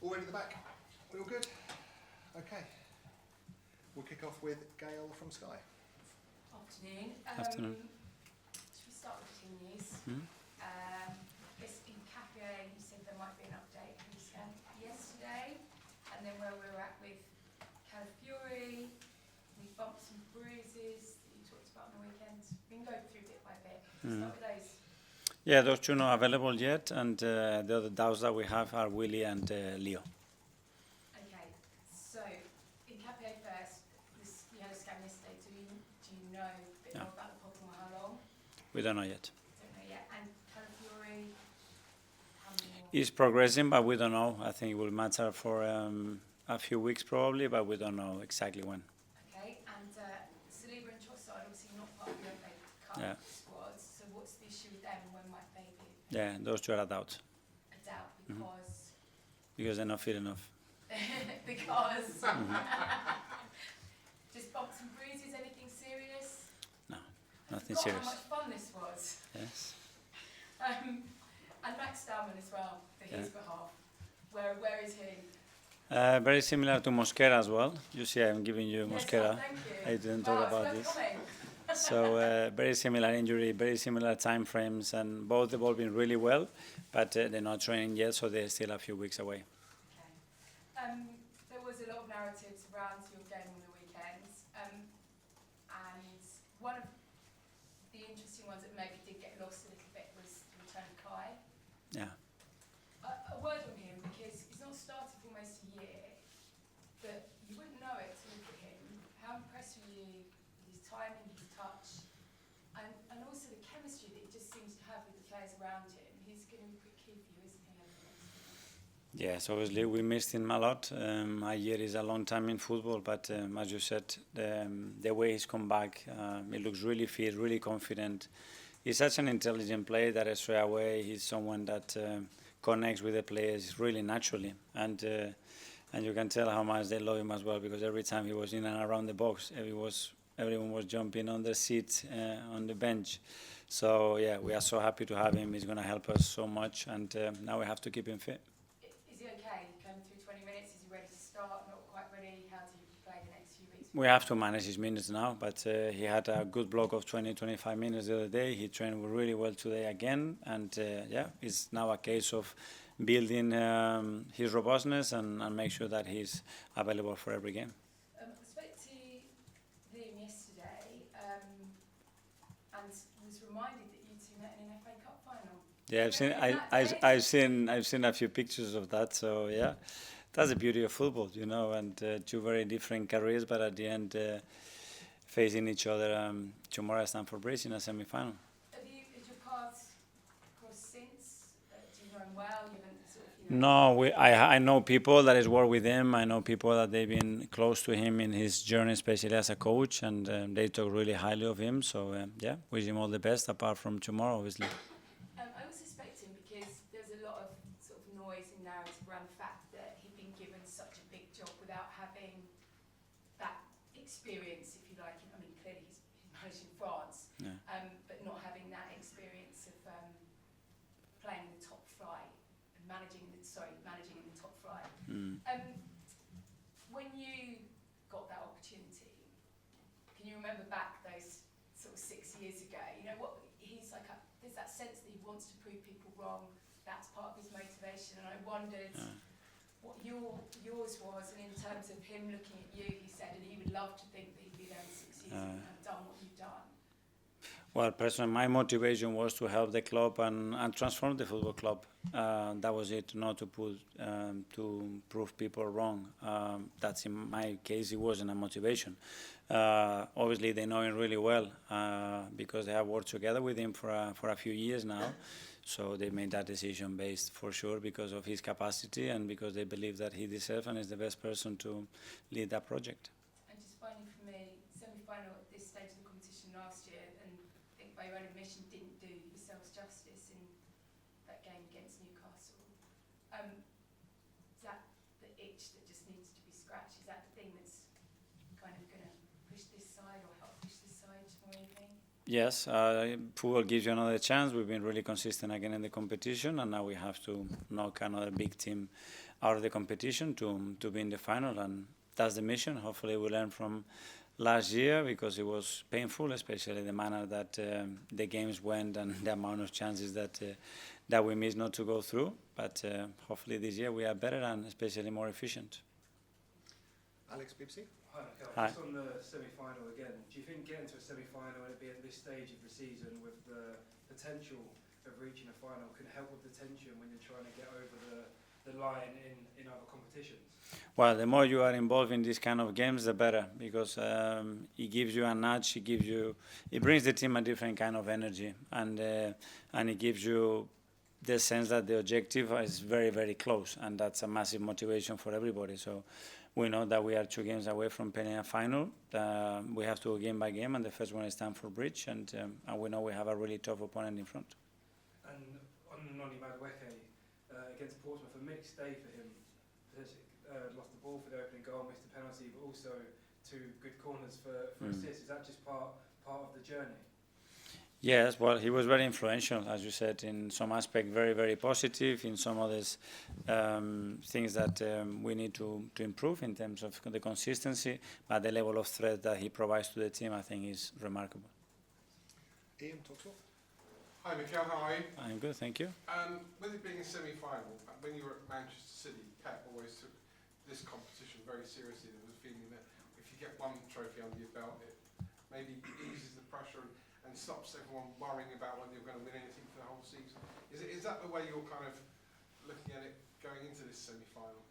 All ready at the back? We all good? Okay. We'll kick off with Gail from Sky. Afternoon. Afternoon. Should we start with the team news? Hmm? I guess in Carabao you said there might be an update yesterday, and then where we were at with Carabao, we bumped some bruises that you talked about on the weekend. We can go through bit by bit. Start with those. Yeah, those two not available yet, and the other doubts that we have are Willie and Leo. Okay, so in Carabao first, you had a scan yesterday. Do you know a bit more about the problem or how long? We don't know yet. Don't know yet. And Carabao, how many more? It's progressing, but we don't know. I think it will matter for a few weeks probably, but we don't know exactly when. Okay, and Saliba and Trossard obviously not part of the FA Cup squad, so what's the issue with them and when might they be? Yeah, those two are a doubt. A doubt because... Because they're not fit enough. Because... Just bumps and bruises, anything serious? No, nothing I serious. forgot how much fun this was. Yes. And Max Stallman as well, for his behalf. Where is he? Very similar to Mosquera as well. You see, I'm giving you Mosquera. Thank you. I didn't talk about this. So very similar injury, very similar time frames, and both evolving really well, but they're not training yet, so they're still a few weeks away. Okay. There was a lot of narratives around your game on the weekends, and one of the interesting ones that maybe did get lost a little bit was the return of Kai. Yeah. A word on him, because he's not started for almost a year, but you wouldn't know it to look at him. How impressed were you with his timing, his touch, and also the chemistry that he just seems to have with the players around him? He's going to be pretty key for you, isn't he, over the next few months? Yes, obviously we missed him a lot. A year is a long time in football, but as you said, the way he's come back, he looks really fit, really confident. He's such an intelligent player that straight away he's someone that connects with the players really naturally, and you can tell how much they love him as well, because every time he was in and around the box, everyone was jumping on the seats, on the bench. So yeah, we are so happy to have him. He's going to help us so much, and now we have to keep him fit. Is he okay? He came through 20 minutes. Is he ready to start? Not quite ready? How do you play the next few weeks? We have to manage his minutes now, but he had a good block of 20-25 minutes the other day. He trained really well today again, and yeah, it's now a case of building his robustness and make sure that he's available for every game. I spoke to Liam yesterday and was reminded that you two met in an FA Cup final. Yeah, I've seen a few pictures of that. So yeah, that's the beauty of football, you know, and two very different careers, but at the end facing each other tomorrow at Stamford Bridge in a semi-final. Has your paths crossed since? Do you know him well? You haven't sort of, No, I know people that has worked with him. I know people that they've been close to him in his journey, especially as a coach, and they talk really highly of him. So yeah, wish him all the best, apart from tomorrow, obviously. I was suspecting, because there's a lot of sort of noise and narrative around the fact that he'd been given such a big job without having that experience, if you like. I mean, clearly he's managed in France, but not having that experience of playing in the top flight and managing in the top flight. When you got that opportunity, can you remember back those sort of 6 years ago? You know what he's like. There's that sense that he wants to prove people wrong. That's part of his motivation, and I wondered what yours was. And in terms of him looking at you, he said, and he would love to think that he'd be there in 6 years and have done what you've done. Well, personally, my motivation was to help the club and transform the football club. That was it, not to prove people wrong. That's in my case, it wasn't a motivation. Obviously, they know him really well because they have worked together with him for a few years now. So they made that decision based, for sure, because of his capacity and because they believe that he deserves and is the best person to lead that project. And just finally for me, semi-final at this stage of the competition last year, and I think by your own admission didn't do yourselves justice in that game against Newcastle. Is that the itch that just needs to be scratched? Is that the thing that's kind of going to push this side or help push this side tomorrow evening? Yes, football gives you another chance. We've been really consistent again in the competition, and now we have to knock another big team out of the competition to be in the final, and that's the mission. Hopefully we learn from last year, because it was painful, especially the manner that the games went and the amount of chances that we missed not to go through. But hopefully this year we are better and especially more efficient. Alex, BBC. Hi, Mikel. Hi. Just on the semi-final again, do you think getting to a semi-final and it be at this stage of the season with the potential of reaching a final can help with the tension when you're trying to get over the line in other competitions? Well, the more you are involved in these kind of games, the better, because it gives you a nudge. It brings the team a different kind of energy, and it gives you the sense that the objective is very, very close, and that's a massive motivation for everybody. So we know that we are 2 games away from playing a final. We have to go game by game, and the first one is Stamford Bridge, and we know we have a really tough opponent in front. And on Noni Madueke against Portsmouth, a mixed day for him. Lost the ball for the opening goal, missed the penalty, but also 2 good corners for assists. Is that just part of the journey? Yes, well, he was very influential, as you said, in some aspect, very, very positive. In some others, things that we need to improve in terms of the consistency, but the level of threat that he provides to the team, I think, is remarkable. Ian, talk to us. Hi Mikel, how are you? I'm good, thank you. With it being a semi-final, when you were at Manchester City, Pep always took this competition very seriously. There was a feeling that if you get one trophy under your belt, it maybe eases the pressure and stops everyone worrying about whether you're going to win anything for the whole season. Is that the way you're kind of looking at it going into this semi-final?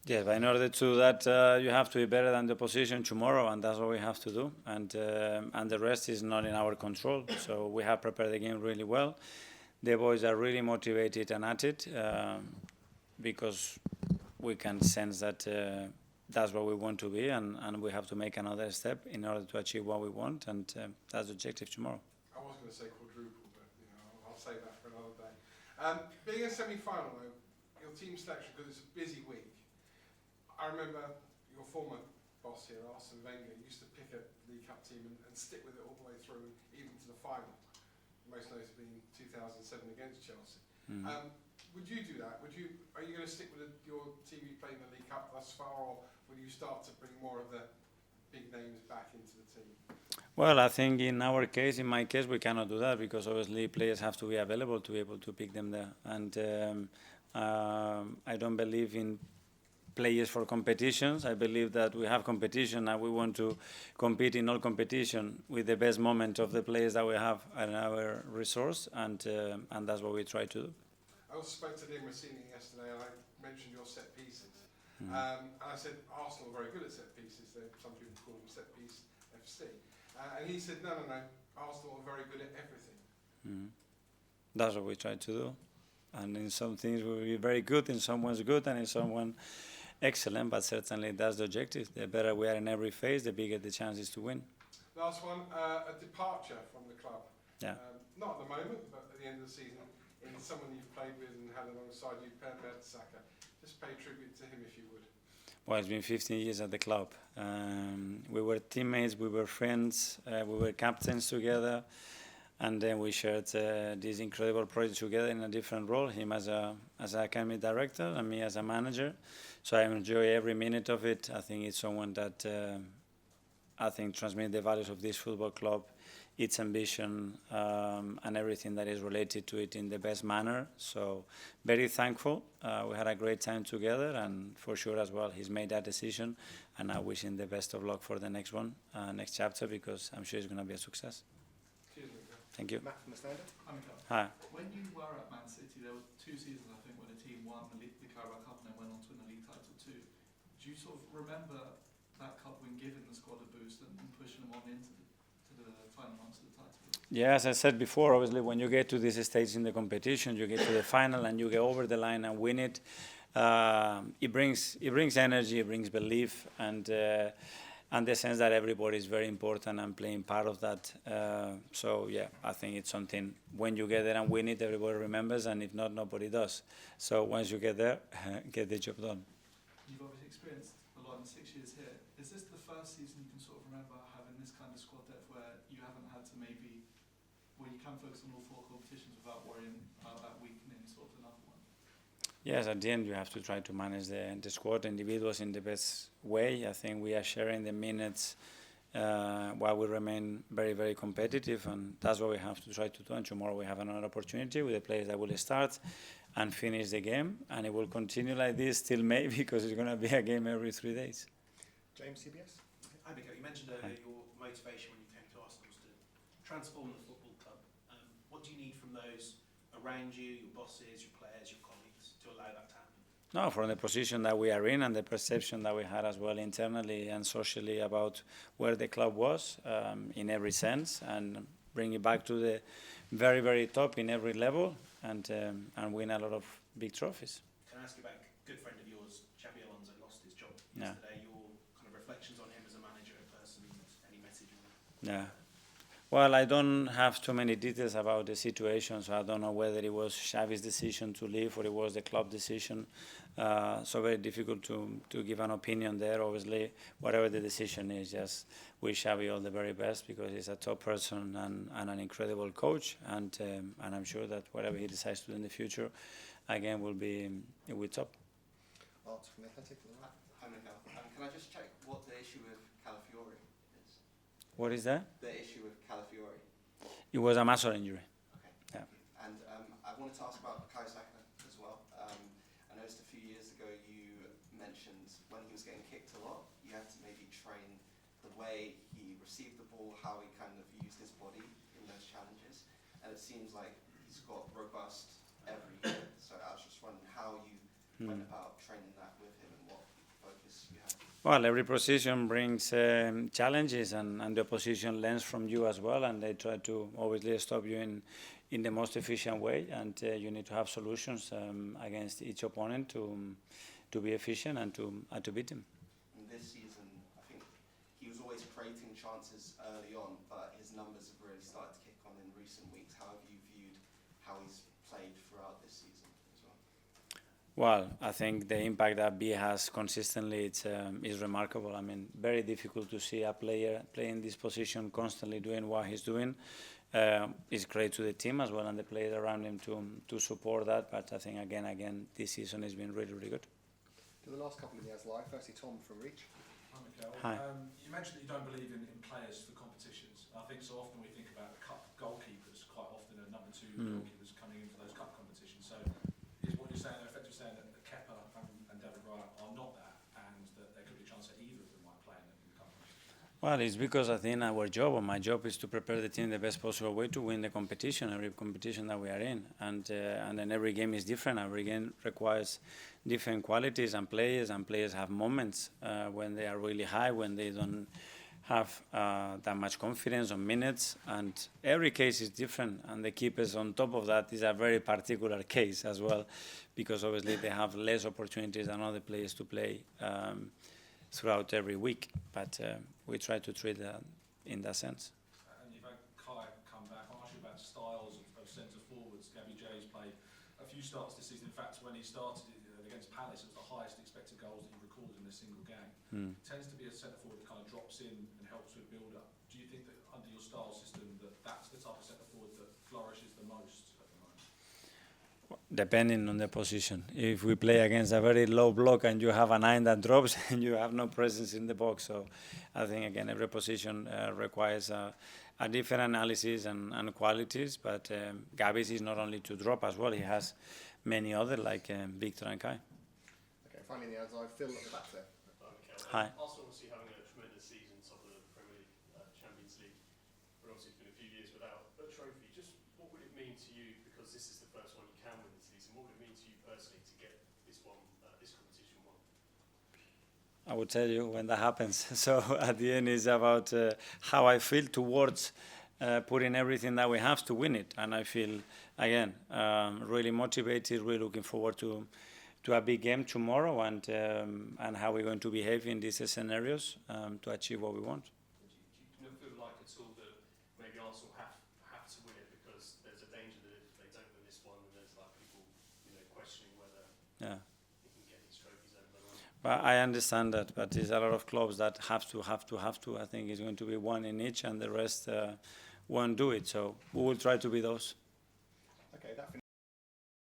Yes, but in order to do that, you have to be better than the opposition tomorrow, and that's what we have to do. And the rest is not in our control. So we have prepared the game really well. The boys are really motivated and at it, because we can sense that that's what we want to be, and we have to make another step in order to achieve what we want, and that's the objective tomorrow. I was going to say quadruple, but I'll save that for another day. Being a semi-final, though, your team selection, because it's a busy week. I remember your former boss here, Arsene Wenger, used to pick a League Cup team and stick with it all the way through, even to the final. Most notably in 2007 against Chelsea. Would you do that? Are you going to stick with your team you played in the League Cup thus far, or will you start to bring more of the big names back into the team? Well, I think in my case, we cannot do that, because obviously players have to be available to be able to pick them there. And I don't believe in players for competitions. I believe that we have competition and we want to compete in all competition with the best moment of the players that we have at our resource, and that's what we try to do. I also spoke to Liam Rossini yesterday, and I mentioned your set pieces. And I said Arsenal are very good at set pieces. Some people call them set piece FC. And he said, no, Arsenal are very good at everything. That's what we try to do. And in some things we will be very good, in some one's good, and in someone excellent, but certainly that's the objective. The better we are in every phase, the bigger the chances to win. Last one, a departure from the club. Yeah. Not at the moment, but at the end of the season, in someone you've played with and had alongside you, Per Mertesacker. Just pay tribute to him if you would. Well, it's been 15 years at the club. We were teammates, we were friends, we were captains together, and then we shared this incredible project together in a different role, him as an academy director and me as a manager. So I enjoy every minute of it. I think it's someone that I think transmits the values of this football club, its ambition, and everything that is related to it in the best manner. So very thankful. We had a great time together, and for sure as well, he's made that decision, and I wish him the best of luck for the next one, next chapter, because I'm sure it's going to be a success. Cheers, Mikel. Thank you. Matt from the Standard. Hi. When you were at Man City, there were 2 seasons, I think, when the team won the Carabao Cup and then went on to win the league title too. Do you sort of remember that cup win giving the squad a boost and pushing them on into the final months of the title? Yeah, as I said before, obviously when you get to this stage in the competition, you get to the final and you get over the line and win it. It brings energy, it brings belief, and the sense that everybody is very important and playing part of that. So yeah, I think it's something, when you get there and win it, everybody remembers, and if not, nobody does. So once you get there, get the job done. You've obviously experienced a lot in 6 years here. Is this the first season you can sort of remember having this kind of squad depth where you haven't had to where you can focus on all 4 competitions without worrying about that weakening sort of another one? Yes, at the end you have to try to manage the squad individuals in the best way. I think we are sharing the minutes while we remain very, very competitive, and that's what we have to try to do. And tomorrow we have another opportunity with the players that will start and finish the game, and it will continue like this till May because it's going to be a game every 3 days. James, CBS? Hi, Miko. You mentioned earlier your motivation when you came to Arsenal was to transform the football club. What do you need from those around you, your bosses, your players, your colleagues, to allow that to happen? No, from the position that we are in and the perception that we had as well internally and socially about where the club was in every sense, and bring it back to the very, very top in every level, and win a lot of big trophies. Can I ask you about a good friend of yours, Xabi Alonso, lost his job Yeah. yesterday? Your kind of reflections on him as a manager, a person, any message on that? Yeah. Well, I don't have too many details about the situation, so I don't know whether it was Xavi's decision to leave or it was the club decision. So very difficult to give an opinion there. Obviously, whatever the decision is, just wish Xavi all the very best because he's a top person and an incredible coach. And I'm sure that whatever he decides to do in the future, again, will be top. Art from the Athletic. Hi, Miguel. Can I just check what the issue with Calafiori is? What is that? The issue with Calafiori. It was a muscle injury. Okay, Yeah. thank you. And I wanted to ask about Bukayo Saka as well. I noticed a few years ago you mentioned when he was getting kicked a lot, you had to maybe train the way he received the ball, how he kind of used his body in those challenges. And it seems like he's got robust every year. So I was just wondering how you went about training that with him and what focus you had. Well, every position brings challenges, and the opposition learns from you as well, and they try to obviously stop you in the most efficient way, and you need to have solutions against each opponent to be efficient and to beat them. And this season, I think he was always creating chances early on, but his numbers have really started to kick on in recent weeks. How have you viewed how he's played throughout this season as well? Well, I think the impact that B has consistently is remarkable. I mean, very difficult to see a player playing this position constantly doing what he's doing. It's great to the team as well and the players around him to support that. But I think again, this season has been really, really good. To the last couple of years live, firstly Tom from Reach. Hi, Mikel. Hi. You mentioned that you don't believe in players for competitions. I think so often we think about cup goalkeepers, quite often are number two goalkeepers coming in for those cup competitions. So is what you're saying, effectively saying that Kepa and David Raya are not that, and that there could be a chance that either of them might play in the cup competition? Well, it's because I think our job, or my job, is to prepare the team the best possible way to win the competition, every competition that we are in. And then every game is different. Every game requires different qualities and players have moments when they are really high, when they don't have that much confidence on minutes. And every case is different. And the keepers on top of that is a very particular case as well, because obviously they have less opportunities than other players to play throughout every week, but we try to treat that in that sense. And you've had Kai come back. I'll ask you about styles of centre forwards. Gabby Jay's played a few starts this season. In fact, when he started against Palace, it was the highest expected goals that he recorded in a single game. Tends to be a centre forward that kind of drops in and helps with build-up. Do you think that under your style system that's the type of centre forward that flourishes the most at the moment? Depending on the position. If we play against a very low block and you have a 9 that drops and you have no presence in the box, so I think again every position requires a different analysis and qualities, but Gabi's is not only to drop as well, he has many other like Victor and Kai. Okay, finally the outside, Phil at the back there. Hi. Arsenal obviously having a tremendous season, top of the Premier League, Champions League, but obviously it's been a few years without a trophy. Just what would it mean to you, because this is the first one you can win this season, what would it mean to you personally to get this one, this competition won? I will tell you when that happens. So at the end it's about how I feel towards putting everything that we have to win it. And I feel, again, really motivated, really looking forward to a big game tomorrow and how we're going to behave in these scenarios to achieve what we want. Do you never feel like at all that maybe Arsenal have to win it because there's a danger that if they don't win this one, then there's like people, questioning whether Yeah. they can get these trophies over the line? But I understand that, but there's a lot of clubs that have to. I think it's going to be one in each, and the rest won't do it. So we will try to be those.